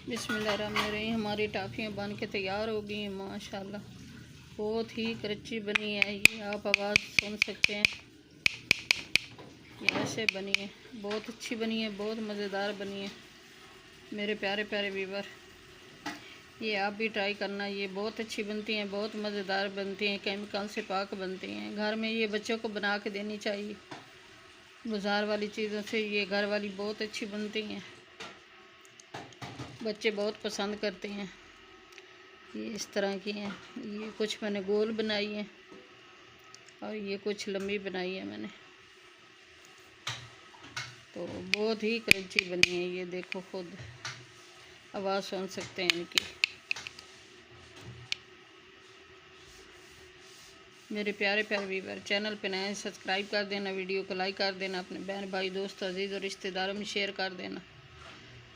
बिस्मिल्लाहिर्रहमानिर्रहीम। हमारी टाफ़ियाँ बन के तैयार हो गई हैं माशाल्लाह। बहुत ही क्रंची बनी है। ये आप आवाज़ सुन सकते हैं, ये ऐसे बनी है। बहुत अच्छी बनी है, बहुत मज़ेदार बनी है मेरे प्यारे प्यारे व्यूवर। ये आप भी ट्राई करना। ये बहुत अच्छी बनती हैं, बहुत मज़ेदार बनती हैं, केमिकल से पाक बनती हैं। घर में ये बच्चों को बना के देनी चाहिए। बाज़ार वाली चीज़ों से ये घर वाली बहुत अच्छी बनती हैं, बच्चे बहुत पसंद करते हैं। ये इस तरह की हैं। ये कुछ मैंने गोल बनाई हैं और ये कुछ लंबी बनाई है मैंने, तो बहुत ही क्रंची बनी है। ये देखो, खुद आवाज़ सुन सकते हैं इनकी। मेरे प्यारे प्यारे व्यूवर, चैनल पे नए सब्सक्राइब कर देना, वीडियो को लाइक कर देना, अपने बहन भाई दोस्त अजीज़ और रिश्तेदारों में शेयर कर देना।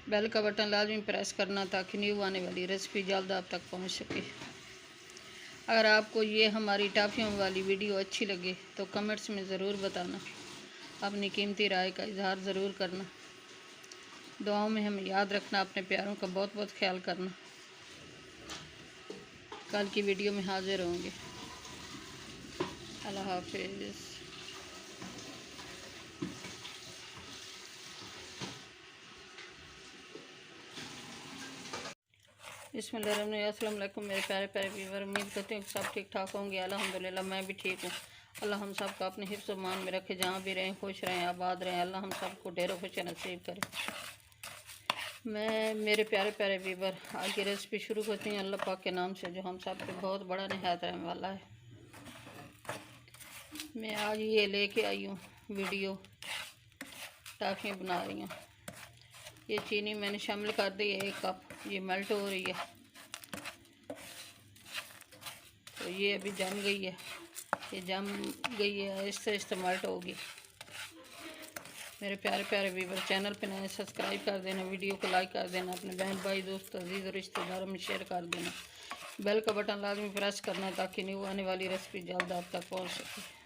बेल का बटन लाजमी प्रेस करना ताकि न्यू आने वाली रेसिपी जल्द आप तक पहुंच सके। अगर आपको ये हमारी टाफ़ियों वाली वीडियो अच्छी लगे तो कमेंट्स में ज़रूर बताना, अपनी कीमती राय का इजहार ज़रूर करना। दुआओं में हमें याद रखना, अपने प्यारों का बहुत बहुत ख्याल करना। कल की वीडियो में हाजिर होंगे। अल्लाह हाफिज़। अस्सलाम वालेकुम मेरे प्यारे प्यारे व्यूवर। उम्मीद करते हैं कि सब ठीक ठाक होंगे। अल्हम्दुलिल्लाह मैं भी ठीक हूँ। अल्लाह हम सब को अपने हिफ्ज़ मान में रखे, जहाँ भी रहें खुश रहें, आबाद रहें। अल्लाह हम सब को ढेरों खुश नसीब करे। मैं मेरे प्यारे प्यारे व्यूवर, आज की रेसिपी शुरू करती हूँ अल्लाह पाक के नाम से, जो हम सब पे बहुत बड़ा निहायत रहने वाला है। मैं आज ये लेके आई हूँ वीडियो, टाफ़ियाँ बना रही हूँ। ये चीनी मैंने शामिल कर दी है 1 कप। ये मेल्ट हो रही है, तो ये अभी जम गई है। ये जम गई है, इससे मेल्ट होगी। मेरे प्यारे प्यारे व्यूवर, चैनल पे नए सब्सक्राइब कर देना, वीडियो को लाइक कर देना, अपने बहन भाई दोस्त अजीज़ और रिश्तेदारों में शेयर कर देना। बेल का बटन लाजमी प्रेस करना ताकि न्यू आने वाली रेसिपी जल्द आप तक पहुँच सके।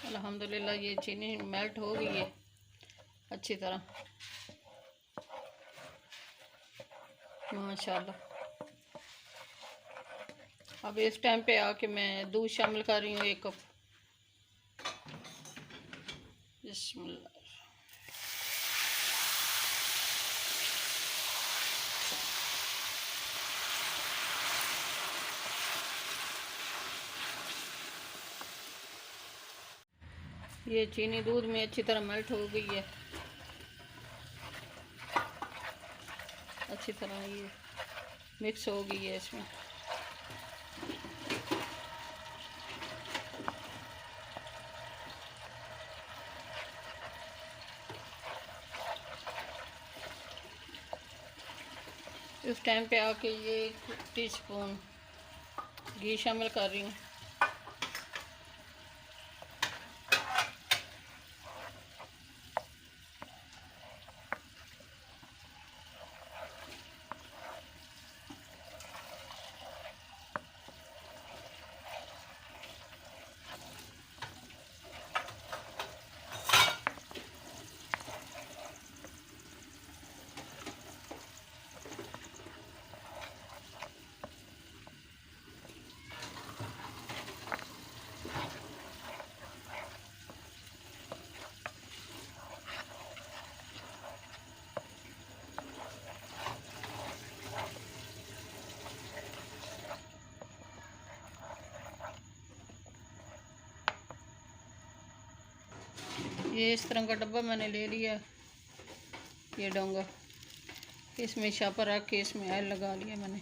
अल्हम्दुलिल्लाह ये चीनी मेल्ट हो गई है अच्छी तरह माशाल्लाह। अब इस टाइम पे आके मैं दूध शामिल कर रही हूँ 1 कप। बिस्मिल्लाह। ये चीनी दूध में अच्छी तरह मेल्ट हो गई है। अच्छी तरह ये मिक्स हो गई है इसमें। इस टाइम पे आके ये 1 टीस्पून घी शामिल कर रही हूँ। ये इस तरह का डब्बा मैंने ले लिया, ये डोंगा। इसमें शापर रख के इसमें ऑयल लगा लिया मैंने।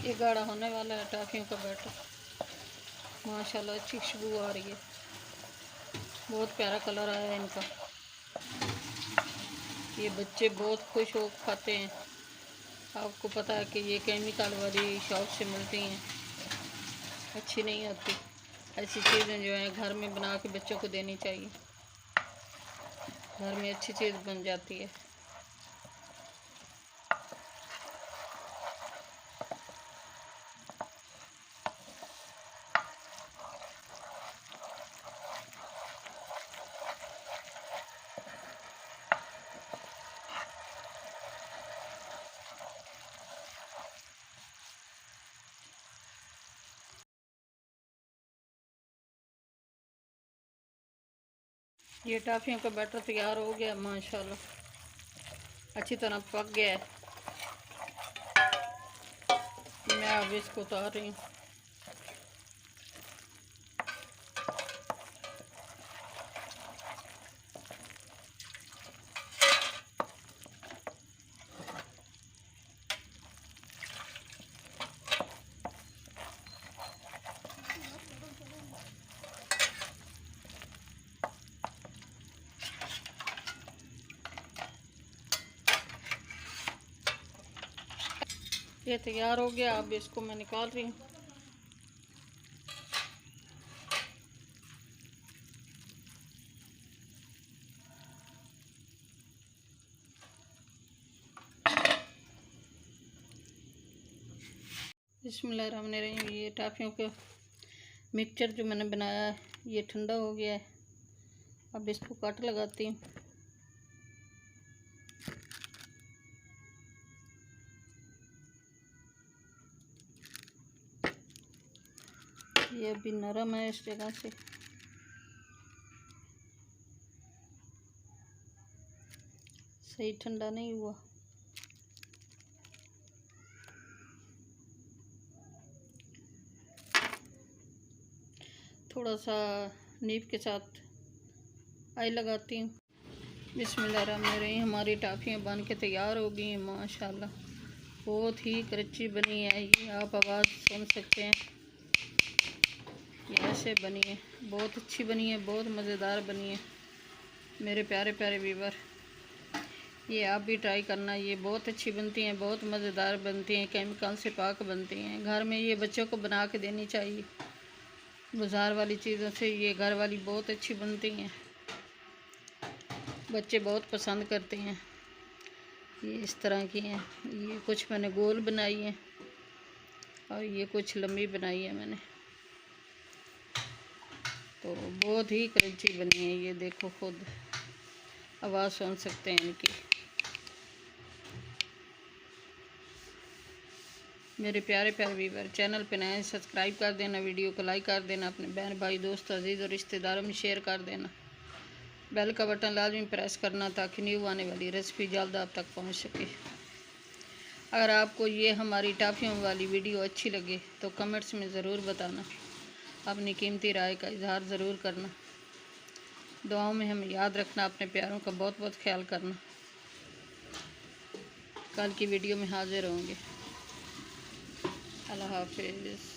ये गाढ़ा होने वाला है टॉफ़ियों का बैटर। माशाल्लाह अच्छी खुशबू आ रही है, बहुत प्यारा कलर आया है इनका। ये बच्चे बहुत खुश हो खाते हैं। आपको पता है कि ये केमिकल वाली शॉप से मिलती हैं, अच्छी नहीं आती। ऐसी चीज़ें जो हैं घर में बना के बच्चों को देनी चाहिए, घर में अच्छी चीज़ बन जाती है। ये टॉफ़ियों का बैटर तैयार हो गया माशाल्लाह, अच्छी तरह पक गया है। मैं अब इसको उतार रही हूँ। ये तैयार हो गया, अब इसको मैं निकाल रही हूँ। बिस्मिल्लाहिर्रहमानिर्रहीम। ये टॉफ़ियों का मिक्सचर जो मैंने बनाया है ये ठंडा हो गया है, अब इसको कट लगाती हूँ। ये अभी नरम है इस जगह से, सही ठंडा नहीं हुआ। थोड़ा सा नीफ के साथ आई लगाती हूँ। बिस्मिल्लाहिर्रहमानिर्रहीम। हमारी टॉफ़ियाँ बन के तैयार हो गई हैं माशाल्लाह, बहुत ही क्रंची बनी है। ये आप आवाज़ सुन सकते हैं, ये ऐसे बनी है, बहुत अच्छी बनी है, बहुत मज़ेदार बनी है मेरे प्यारे प्यारे व्यूवर। ये आप भी ट्राई करना, ये बहुत अच्छी बनती हैं, बहुत मज़ेदार बनती हैं, केमिकल से पाक बनती हैं। घर में ये बच्चों को बना के देनी चाहिए, बाज़ार वाली चीज़ों से ये घर वाली बहुत अच्छी बनती हैं, बच्चे बहुत पसंद करते हैं। ये इस तरह की हैं, ये कुछ मैंने गोल बनाई हैं और ये कुछ लंबी बनाई है मैंने, तो बहुत ही क्रंची बनी है। ये देखो, खुद आवाज़ सुन सकते हैं इनकी। मेरे प्यारे प्यारे व्यूवर, चैनल पे नए सब्सक्राइब कर देना, वीडियो को लाइक कर देना, अपने बहन भाई दोस्त अजीज़ और रिश्तेदारों में शेयर कर देना। बेल का बटन लाजमी प्रेस करना ताकि न्यू आने वाली रेसिपी जल्द आप तक पहुंच सके। अगर आपको ये हमारी टॉफ़ियों वाली वीडियो अच्छी लगे तो कमेंट्स में ज़रूर बताना, अपनी कीमती राय का इजहार ज़रूर करना। दुआओं में हमें याद रखना, अपने प्यारों का बहुत बहुत ख्याल करना। कल की वीडियो में हाजिर होंगे। अल्लाह हाफिज़।